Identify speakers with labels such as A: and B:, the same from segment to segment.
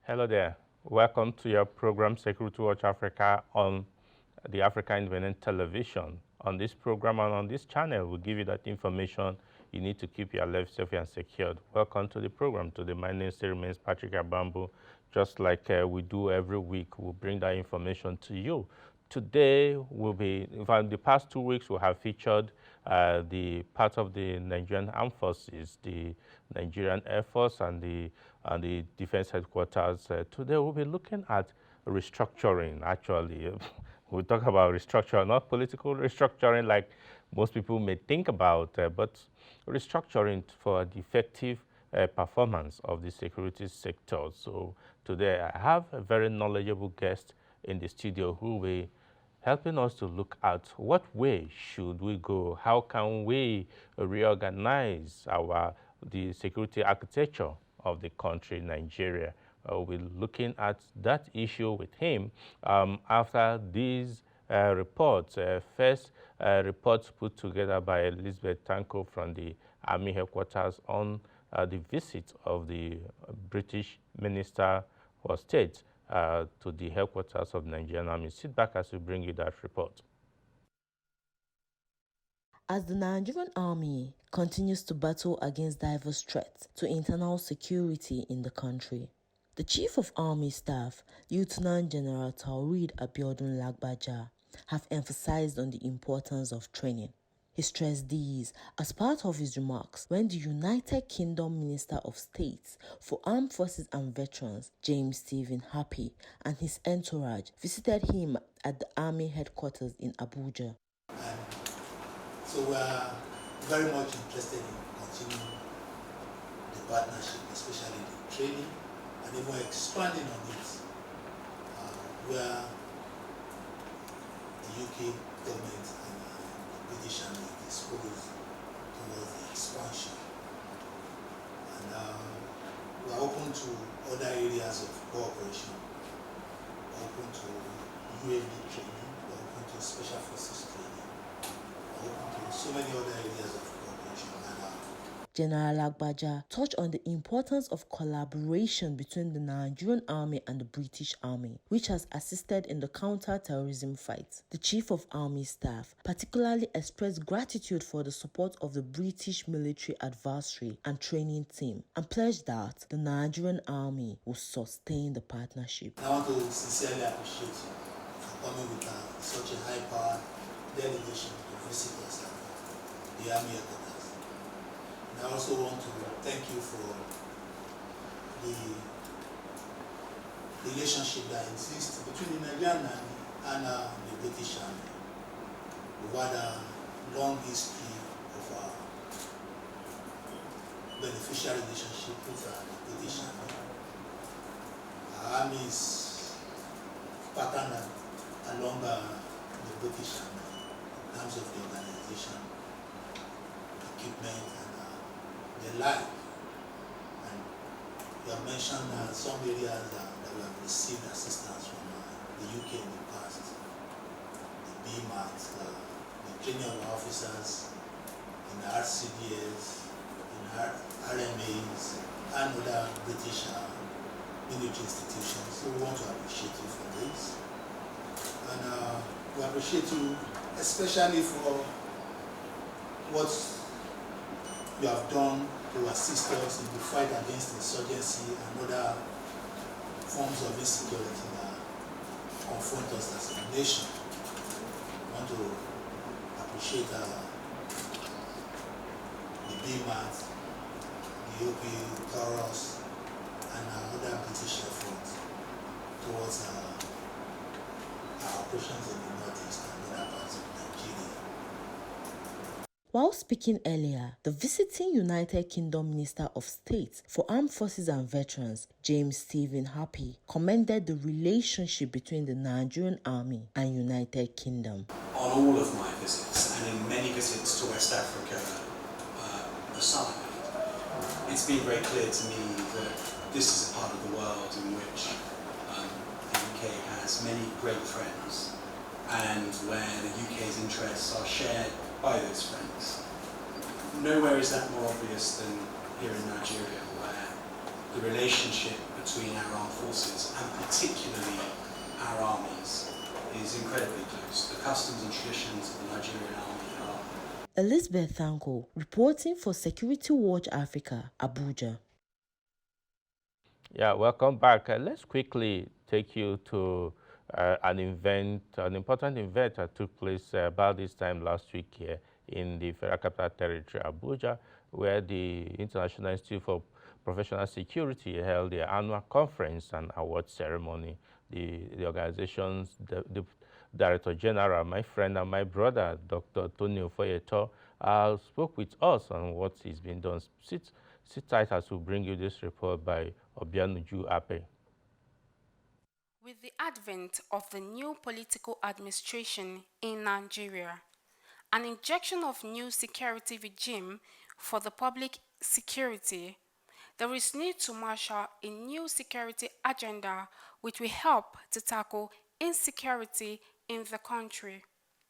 A: Hello there. Welcome to your program Security Watch Africa on the Africa Independent Television. On this program and on this channel, we'll give you that information you need to keep your life safe and secured. Welcome to the program. Today, my name still remains Patrick Abambo. Just like we do every week, we'll bring that information to you. Today will be, in fact, the past 2 weeks we have featured the part of the Nigerian Armed Forces, the Nigerian Air Force and the Defense Headquarters. Today we'll be looking at restructuring, actually. We'll talk about restructuring, not political restructuring like most people may think about, but restructuring for the effective performance of the security sector. So today I have a very knowledgeable guest in the studio who will helping us to look at what way should we go, how can we reorganize the security architecture of the country, Nigeria. We're looking at that issue with him after these reports. First reports put together by Elizabeth Tanko from the Army headquarters on the visit of the British Minister for State to the headquarters of the Nigerian Army. Sit back as we bring you that report.
B: As the Nigerian Army continues to battle against diverse threats to internal security in the country, the Chief of Army Staff, Lieutenant General Taoreed Abiodun Lagbaja, have emphasized on the importance of training. He stressed these as part of his remarks when the United Kingdom Minister of State for Armed Forces and Veterans, James Stephen Happy, and his entourage visited him at the Army headquarters in Abuja.
C: So we are very much interested in continuing the partnership, especially the training, and even expanding on it, where the UK government and the British Army is disposed towards the expansion. And we are open to other areas of cooperation. We are open to UAV training, we are open to special forces training. So many other areas of cooperation.
B: General Lagbaja touched on the importance of collaboration between the Nigerian Army and the British Army, which has assisted in the counter-terrorism fight. The Chief of Army Staff particularly expressed gratitude for the support of the British military advisory and training team and pledged that the Nigerian Army will sustain the partnership.
C: I want to sincerely appreciate you for coming with such a high-powered delegation to visit us at the Army headquarters. And I also want to thank you for the relationship that exists between the Nigerian Army and the British Army. We've had a long history of beneficial relationship with the British Army. Our army is patterned along the British Army in terms of the organization, equipment, and the like. And you have mentioned some areas that we have received assistance from the UK in the past. The BMAT, the training of officers in the RCDS, in RMAs, and other British military institutions. So we want to appreciate you for this. And we appreciate you especially for what you have done to assist us in the fight against insurgency and other forms of insecurity that confront us as a nation. I want to appreciate the BMAT, the OP, Taurus, and other British efforts towards our operations in the Northeast and other parts of Nigeria.
B: While speaking earlier, the visiting United Kingdom Minister of State for Armed Forces and Veterans, James Stephen Happy, commended the relationship between the Nigerian Army and United Kingdom.
D: On all of my visits, and in many visits to West Africa aside, it's been very clear to me that this is a part of the world in which the UK has many great friends, and where the UK's interests are shared by those friends. Nowhere is that more obvious than here in Nigeria, where the relationship between our armed forces and particularly our armies is incredibly close. The customs and traditions of the Nigerian army are...
B: Elizabeth Thanko, reporting for Security Watch Africa, Abuja.
A: Yeah, welcome back. Let's quickly take you to an important event that took place about this time last week here in the Federal Capital Territory, Abuja, where the International Institute for Professional Security held their annual conference and award ceremony. The organization's the Director General, my friend and my brother, Dr. Tony Ofoyeto, spoke with us on what is being done. Sit tight as we bring you this report by Obianuju Ape.
E: With the advent of the new political administration in Nigeria, an injection of new security regime for the public security, there is need to marshal a new security agenda which will help to tackle insecurity in the country.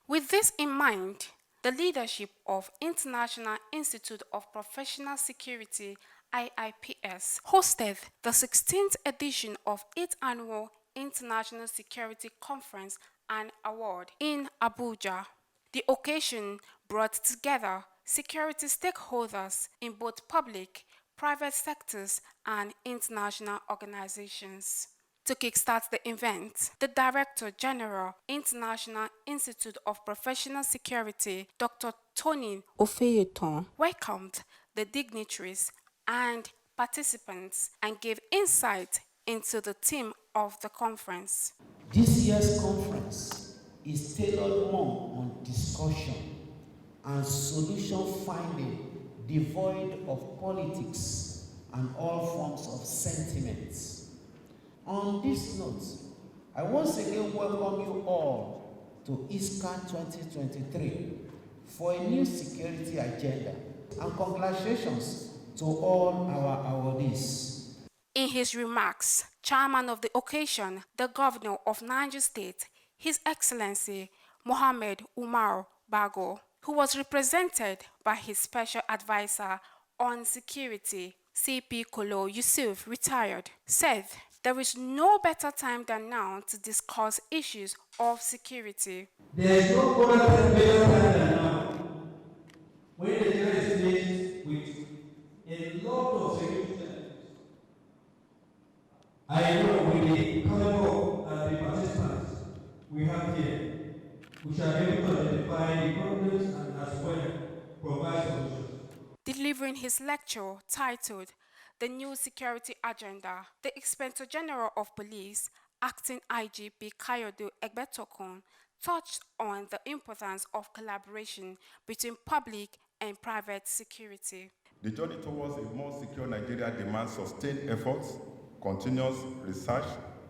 E: With this in mind, the leadership of International Institute of Professional Security, IIPS, hosted the 16th edition of its annual International Security Conference and Award in Abuja. The occasion brought together security stakeholders in both public, private sectors, and international organizations. To kickstart the event, the Director General, International Institute of Professional Security, Dr. Tony Ofoyeto, welcomed the dignitaries and participants and gave insight into the theme of the conference.
F: This year's conference is tailored more on discussion and solution finding, devoid of politics and all forms of sentiments. On this note, I once again welcome you all to ISCAN 2023 for a new security agenda, and congratulations to all our awardees.
E: In his remarks, chairman of the occasion, the governor of Niger State, His Excellency Mohammed Umar Bago, who was represented by his special advisor on security, CP Kolo Yusuf, retired, said there is no better time than now to discuss issues of security.
G: There is no better time than now when the United States with a lot of security challenges. I know with the caliber and the participants we have here, we shall be able to identify the problems and as well provide solutions.
E: Delivering his lecture titled The New Security Agenda, the Inspector General of Police, Acting IGP Kayode Egbetokun, touched on the importance of collaboration between public and private security.
H: The journey towards a more secure Nigeria demands sustained efforts, continuous research,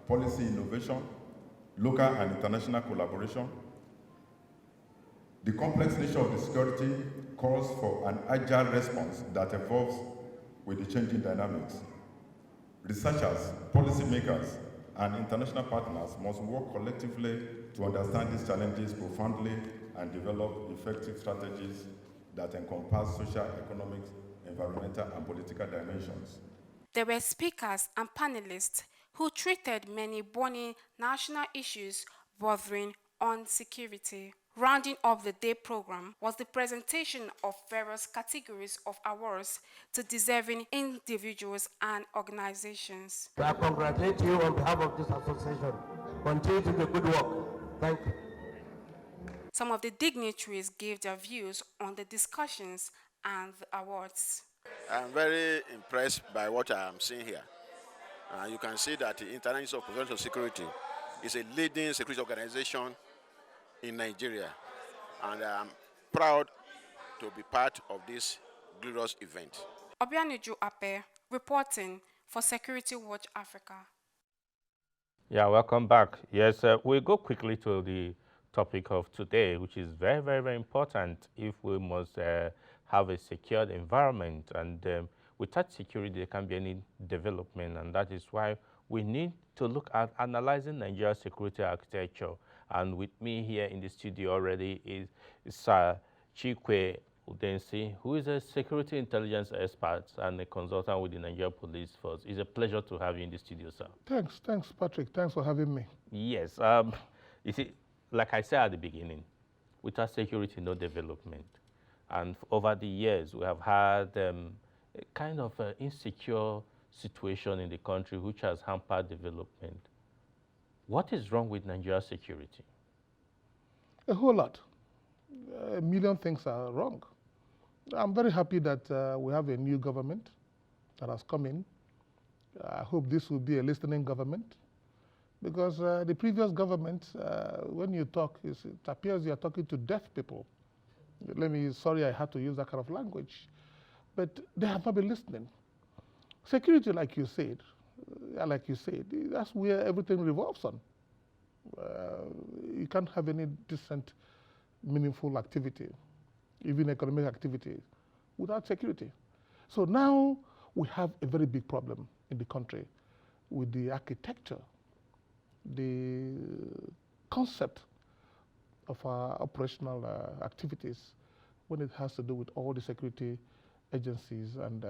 H: policy innovation, local and international collaboration. The complex nature of the security calls for an agile response that evolves with the changing dynamics. Researchers, policymakers, and international partners must work collectively to understand these challenges profoundly and develop effective strategies that encompass social, economic, environmental, and political dimensions.
E: There were speakers and panelists who treated many burning national issues bordering on security. Rounding up the day program was the presentation of various categories of awards to deserving individuals and organizations.
I: I congratulate you on behalf of this association. Continue to do good work. Thank you.
E: Some of the dignitaries gave their views on the discussions and the awards.
J: I'm very impressed by what I am seeing here. You can see that the International Institute of Professional Security is a leading security organization in Nigeria, and I'm proud to be part of this glorious event.
E: Obianuju Ape, reporting for Security Watch Africa.
A: Yeah, welcome back. Yes, we'll go quickly to the topic of today, which is very, very, very important if we must have a secured environment. And without security, there can't be any development. And that is why we need to look at analyzing Nigeria's security architecture. And with me here in the studio already is Sir Chikwe Udensi, who is a security intelligence expert and a consultant with the Nigeria Police Force. It's a pleasure to have you in the studio, sir.
K: Thanks, Patrick. Thanks for having me.
A: Yes, you see, like I said at the beginning, without security, no development. And over the years, we have had a kind of insecure situation in the country which has hampered development. What is wrong with Nigeria's security?
K: A whole lot. A million things are wrong. I'm very happy that we have a new government that has come in. I hope this will be a listening government, because the previous government, when you talk, it appears you're talking to deaf people. Sorry I had to use that kind of language, but they have not been listening. Security, like you said, that's where everything revolves on. You can't have any decent, meaningful activity, even economic activity, without security. So now we have a very big problem in the country with the architecture, the concept of our operational activities when it has to do with all the security agencies and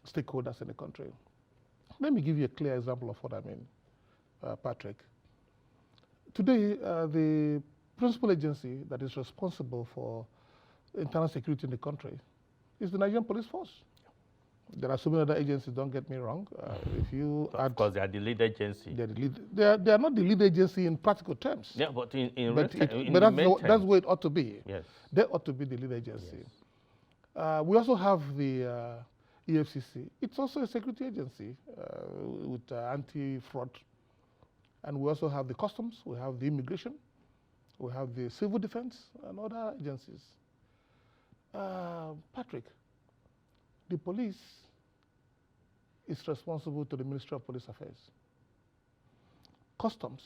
K: stakeholders in the country. Let me give you a clear example of what I mean, Patrick. Today, the principal agency that is responsible for internal security in the country is the Nigerian Police Force. There are so many other agencies, don't get me wrong. If you
A: Of course, they are the lead agency.
K: They are not the lead agency in practical terms.
A: Yeah, but
K: that's where it ought to be.
A: Yes.
K: They ought to be the lead agency.
A: Yes.
K: We also have the EFCC. It's also a security agency with anti-fraud. And we also have the customs, we have the immigration, we have the civil defense and other agencies. Patrick, the police is responsible to the Ministry of Police Affairs. Customs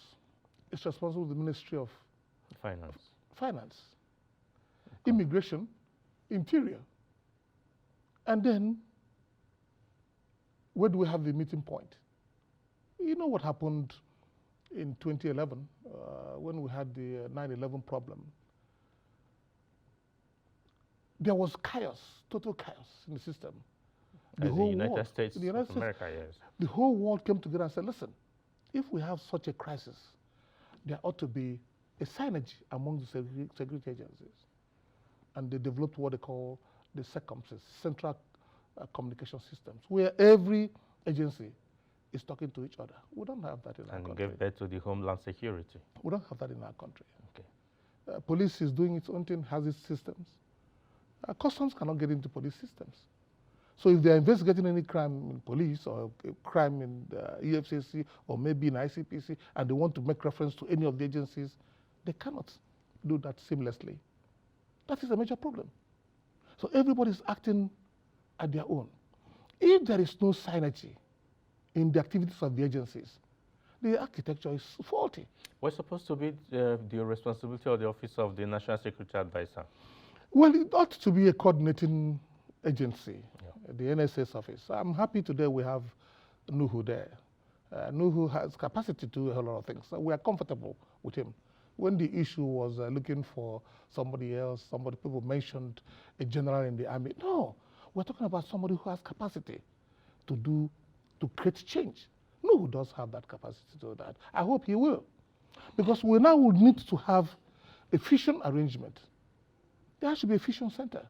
K: is responsible to the Ministry of Finance. Okay. Immigration, Interior. And then, where do we have the meeting point? You know what happened in 2011 when we had the 9/11 problem. There was chaos, total chaos in the system.
A: The United States of America, yes.
K: The whole world came together and said, listen, if we have such a crisis, there ought to be a synergy among the security agencies. And they developed what they call the CECOMS, Central Communication Systems, where every agency is talking to each other. We don't have that in our country.
A: And give birth to the Homeland Security.
K: We don't have that in our country.
A: Okay.
K: Police is doing its own thing, has its systems. Customs cannot get into police systems. So if they're investigating any crime in police or a crime in the EFCC or maybe in ICPC and they want to make reference to any of the agencies, they cannot do that seamlessly. That is a major problem. So everybody is acting at their own. If there is no synergy in the activities of the agencies, the architecture is faulty.
A: What's supposed to be the responsibility of the Office of the National Security Advisor?
K: Well, it ought to be a coordinating agency, the NSA's office. I'm happy today we have Nuhu there. Nuhu has capacity to do a whole lot of things. So we are comfortable with him. When the issue was looking for somebody else, people mentioned a general in the army. No, we're talking about somebody who has capacity to create change. Nuhu does have that capacity to do that. I hope he will. Because we now will need to have a fusion arrangement. There should be a fusion center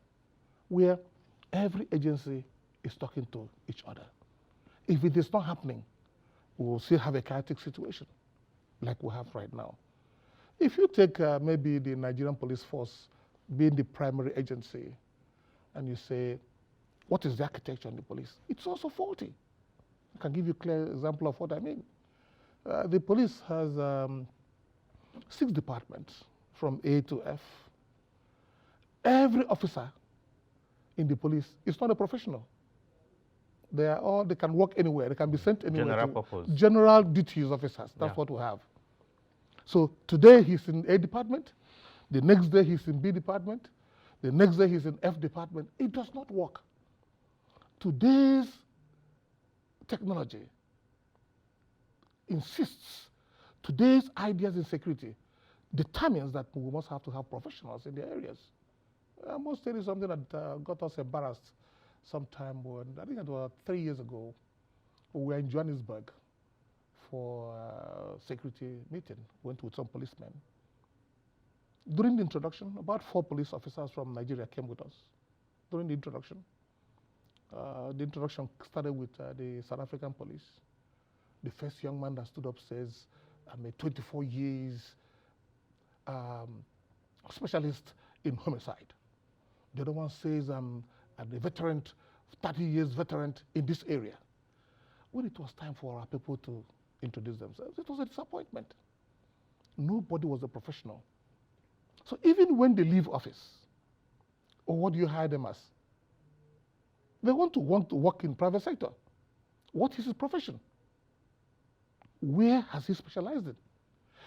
K: where every agency is talking to each other. If it is not happening, we will still have a chaotic situation like we have right now. If you take maybe the Nigerian Police Force being the primary agency and you say, what is the architecture in the police? It's also faulty. I can give you a clear example of what I mean. The police has 6 departments from A to F. Every officer in the police is not a professional. They can work anywhere. They can be sent anywhere.
A: General purpose.
K: General duties officers. That's what we have. So today he's in A department. The next day he's in B department. The next day he's in F department. It does not work. Today's technology insists, today's ideas in security determines that we must have to have professionals in the areas. I must tell you something that got us embarrassed sometime when, I think it was 3 years ago, we were in Johannesburg for a security meeting, went with some policemen. During the introduction, about 4 police officers from Nigeria came with us. During the introduction started with the South African police. The first young man that stood up says, I'm a 24 years specialist in homicide. The other one says, I'm a veteran, 30 years veteran in this area. When it was time for our people to introduce themselves, it was a disappointment. Nobody was a professional. So even when they leave office, or what do you hire them as? They want to work in private sector. What is his profession? Where has he specialized in?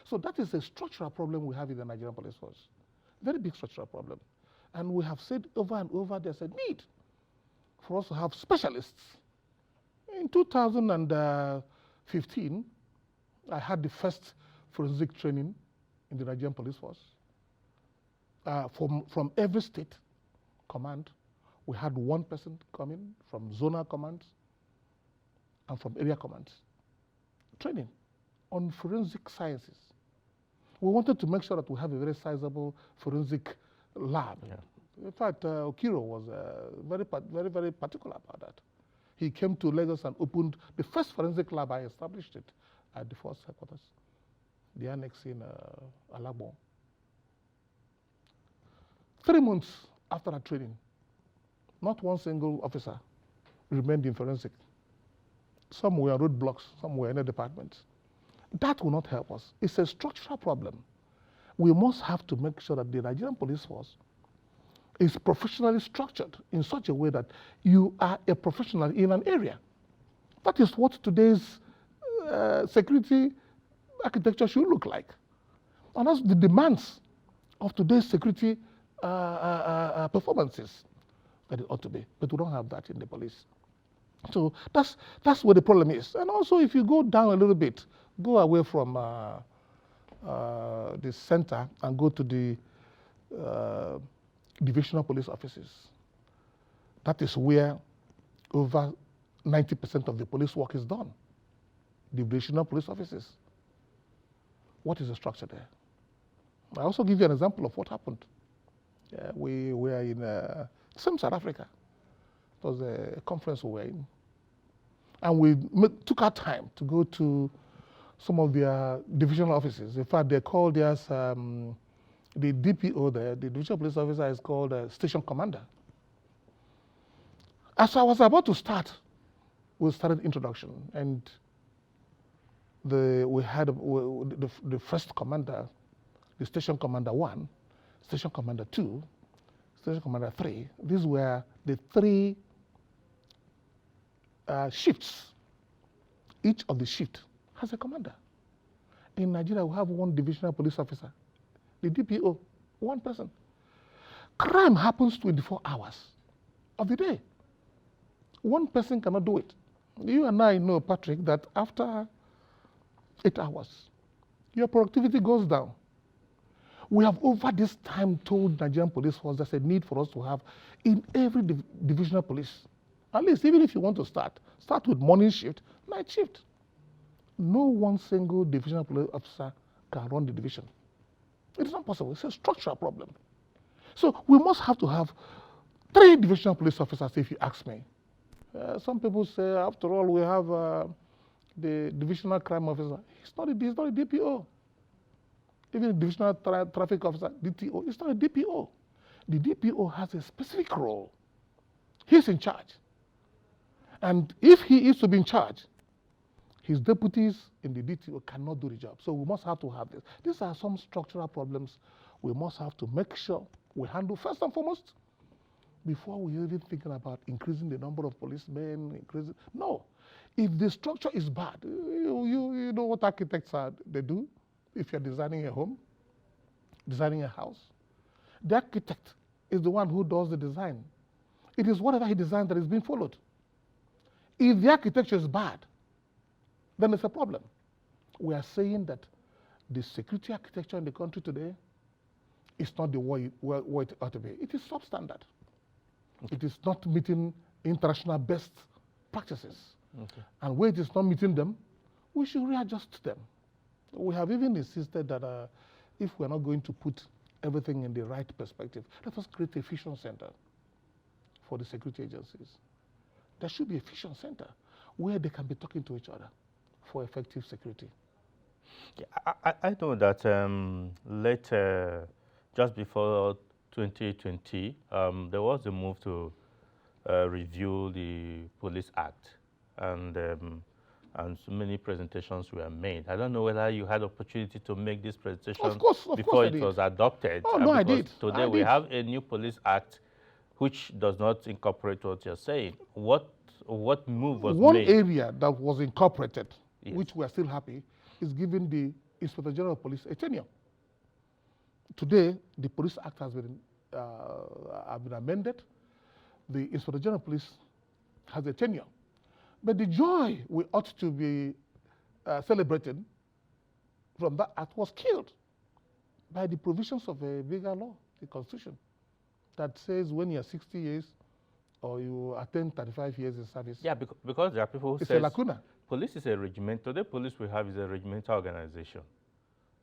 K: So that is a structural problem we have in the Nigerian police force. Very big structural problem. And we have said over and over, there's a need for us to have specialists. In 2015, I had the first forensic training in the Nigerian police force. From every state command, we had one person coming from zonal commands and from area commands. Training on forensic sciences. We wanted to make sure that we have a very sizable forensic lab. Yeah. In fact, Okiro was very particular about that. He came to Lagos and opened the first forensic lab. I established it at the force headquarters, the annex in Alabon. 3 months after that training, not one single officer remained in forensic. Some were roadblocks, some were in the departments. That will not help us. It's a structural problem. We must have to make sure that the Nigerian police force is professionally structured in such a way that you are a professional in an area. That is what today's security architecture should look like. And that's the demands of today's security performances that it ought to be. But we don't have that in the police. So that's where the problem is. And also, if you go down a little bit, go away from the center and go to the divisional police offices. That is where over 90% of the police work is done. Divisional police offices. What is the structure there? I also give you an example of what happened. We were in same South Africa. It was a conference we were in. And we took our time to go to some of their divisional offices. In fact, they called theirs, the DPO there, the divisional police officer is called station commander. As I was about to start, we started introduction. And we had the first commander, the station commander 1, station commander 2, station commander 3. These were the 3 shifts. Each of the shift has a commander. In Nigeria, we have one divisional police officer, the DPO, one person. Crime happens 24 hours of the day. One person cannot do it. You and I know, Patrick, that after 8 hours, your productivity goes down. We have over this time told Nigerian police force there's a need for us to have in every divisional police. At least, even if you want to start with morning shift, night shift. No one single divisional police officer can run the division. It is not possible. It's a structural problem. So we must have to have 3 divisional police officers, if you ask me. Some people say, after all, we have the divisional crime officer. He's not a DPO. Even the divisional traffic officer, DTO, it's not a DPO. The DPO has a specific role. He's in charge. And if he is to be in charge, his deputies in the DTO cannot do the job. So we must have to have this. These are some structural problems we must have to make sure we handle first and foremost before we even thinking about increasing the number of policemen, No. If the structure is bad, you know what architects they do if you're designing a home, designing a house. The architect is the one who does the design. It is whatever he designed that is being followed. If the architecture is bad, then it's a problem. We are saying that the security architecture in the country today it's not the way it ought to be. It is substandard. Okay. It is not meeting international best practices. Okay. And where it is not meeting them, we should readjust them. We have even insisted that if we're not going to put everything in the right perspective, let us create a fusion center for the security agencies. There should be a fusion center where they can be talking to each other for effective security.
A: Yeah, I know that later, just before 2020, there was a move to review the Police Act, and so many presentations were made. I don't know whether you had opportunity to make this presentation before it was adopted.
K: Oh, no, I did.
A: Today we have a new Police Act which does not incorporate what you're saying. What move was made?
K: One area that was incorporated, yes, which we are still happy, is giving the Inspector General of Police a tenure. Today, the Police Act has been amended. The Inspector General of Police has a tenure. But the joy we ought to be celebrating from that act was killed by the provisions of a bigger law, the Constitution, that says when you're 60 years or you attain 35 years in service.
A: Yeah, because there are people who say
K: it's a lacuna.
A: Police is a regiment. Today, police we have is a regimental organization.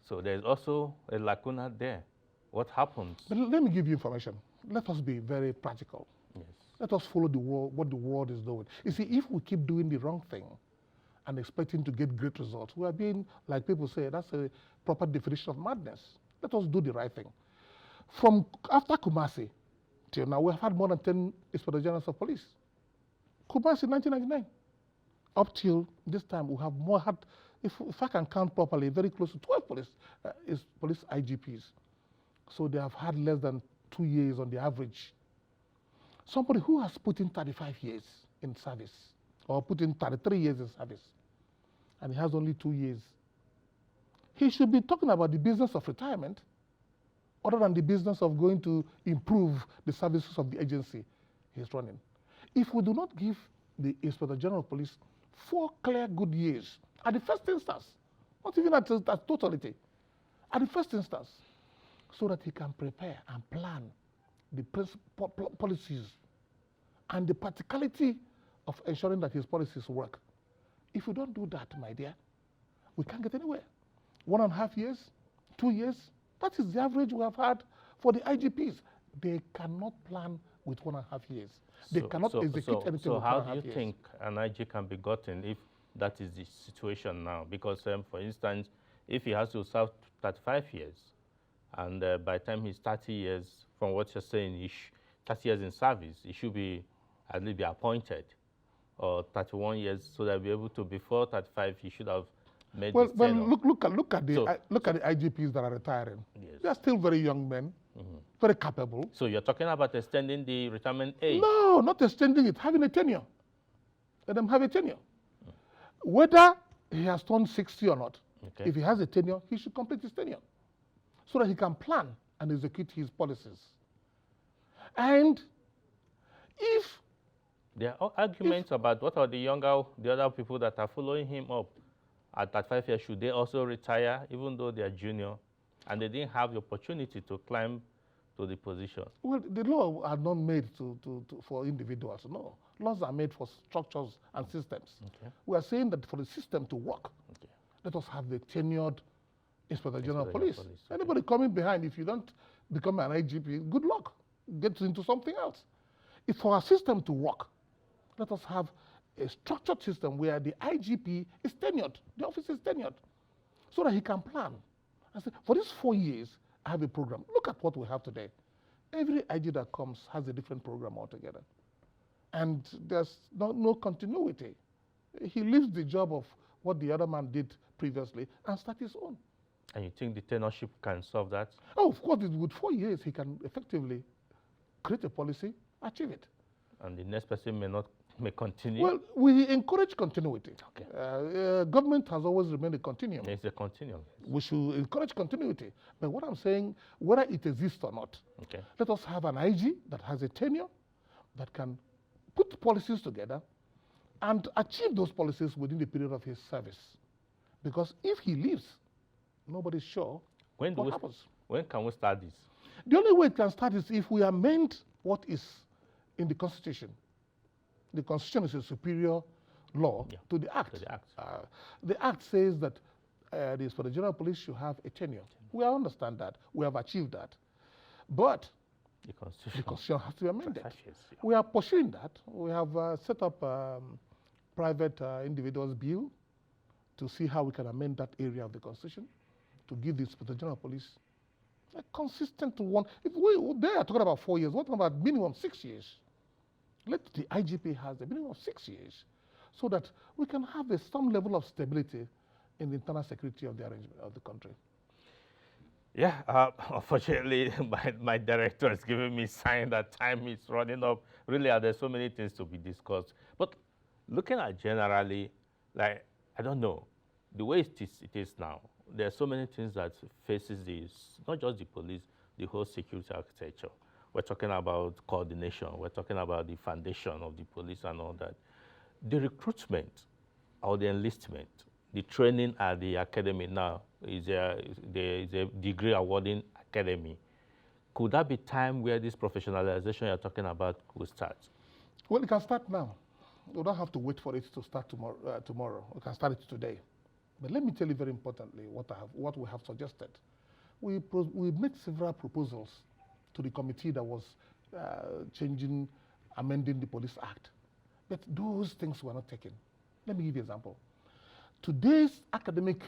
A: So there's also a lacuna there. What happens?
K: But let me give you information. Let us be very practical.
A: Yes.
K: Let us follow the world, what the world is doing. You see, if we keep doing the wrong thing and expecting to get great results, we are being, like people say, that's a proper definition of madness. Let us do the right thing. From after Kumasi till now, we have had more than 10 Inspector Generals of Police. Kumasi 1999. Up till this time, we have more had, if I can count properly, very close to 12 police IGPs. So they have had less than 2 years on the average. Somebody who has put in 35 years in service, or put in 33 years in service, and he has only 2 years, he should be talking about the business of retirement, other than the business of going to improve the services of the agency he's running. If we do not give the Inspector General of Police 4 clear good years at the first instance, not even at totality, at the first instance, so that he can prepare and plan the policies and the practicality of ensuring that his policies work. If we don't do that, my dear, we can't get anywhere. 1.5 years, 2 years, that is the average we have had for the IGPs. They cannot plan with 1.5 years. They cannot execute anything with 1.5 years. So
A: how do you think an IG can be gotten if that is the situation now? Because, for instance, if he has to serve 35 years, and by the time he's 30 years, from what you're saying, 30 years in service, he should be at least be appointed, or 31 years, so that he'll be able to, before 35, he should have made this
K: Well, look at the IGPs that are retiring. Yes. They are still very young men, very capable.
A: So you're talking about extending the retirement age?
K: No, not extending it, having a tenure. Let them have a tenure. Whether he has turned 60 or not, if he has a tenure, he should complete his tenure, so that he can plan and execute his policies. And if
A: there are arguments about what are the other people that are following him up at 35 years, should they also retire even though they are junior and they didn't have the opportunity to climb to the position?
K: Well, the law are not made for individuals, no. Laws are made for structures and systems. We are saying that for the system to work, let us have the tenured Inspector General of Police. Anybody coming behind, if you don't become an IGP, good luck. Get into something else. If for our system to work, let us have a structured system where the IGP is tenured, the office is tenured, so that he can plan. I say, for these 4 years, I have a program. Look at what we have today. Every IG that comes has a different program altogether. And there's no continuity. He leaves the job of what the other man did previously and start his own.
A: And you think the tenureship can solve that?
K: Oh, of course, with 4 years, he can effectively create a policy, achieve it.
A: And the next person may continue?
K: Well, we encourage continuity. Government has always remained a continuum.
A: It's a continuum.
K: We should encourage continuity. But what I'm saying, whether it exists or not, let us have an IG that has a tenure, that can put policies together and achieve those policies within the period of his service. Because if he leaves, nobody's sure what happens.
A: When can we start this?
K: The only way it can start is if we amend what is in the Constitution. The Constitution is a superior law to the Act. The Act says that the Inspector General of Police should have a tenure. We understand that. We have achieved that. But the Constitution has to be amended. We are pursuing that. We have set up private individuals bill to see how we can amend that area of the Constitution to give the Inspector General of Police a consistent one. If they are talking about 4 years, what about minimum 6 years? Let the IGP have a minimum of 6 years so that we can have some level of stability in the internal security of the arrangement of the country.
A: Yeah, unfortunately, my director has given me a sign that time is running up. Really, there's so many things to be discussed. But looking at generally, like, I don't know, the way it is now, there are so many things that faces this, not just the police, the whole security architecture. We're talking about coordination. We're talking about the foundation of the police and all that. The recruitment or the enlistment, the training at the academy now there is a degree awarding academy. Could that be time where this professionalization you're talking about could start?
K: Well, it can start now. We don't have to wait for it to start tomorrow. We can start it today. But let me tell you very importantly what we have suggested. We made several proposals to the committee that was amending the Police Act. But those things were not taken. Let me give you an example. Today's academic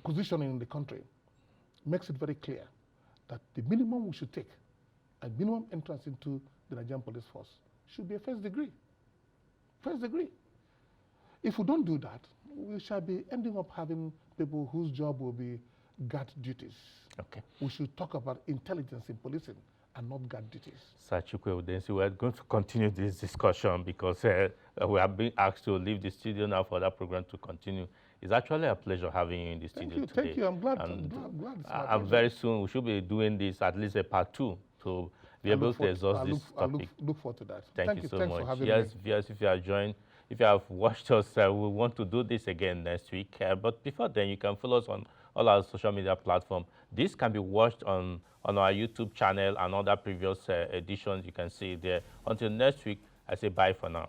K: positioning in the country makes it very clear that the minimum we should take, a minimum entrance into the Nigerian police force, should be a first degree. First degree. If we don't do that, we shall be ending up having people whose job will be guard duties.
A: Okay.
K: We should talk about intelligence in policing and not guard duties.
A: Sir Chukwu, we're going to continue this discussion because we have been asked to leave the studio now for that program to continue. It's actually a pleasure having you in the studio today.
K: Thank you. I'm glad. I'm glad.
A: And very soon we should be doing this, at least a part 2, to be able to exhaust this topic.
K: Look forward to that.
A: Thank you so
K: Thanks
A: much.
K: for having
A: yes,
K: me.
A: Yes, if you have watched us, we want to do this again next week. But before then, you can follow us on all our social media platforms. This can be watched on our YouTube channel and other previous editions. You can see it there. Until next week, I say bye for now.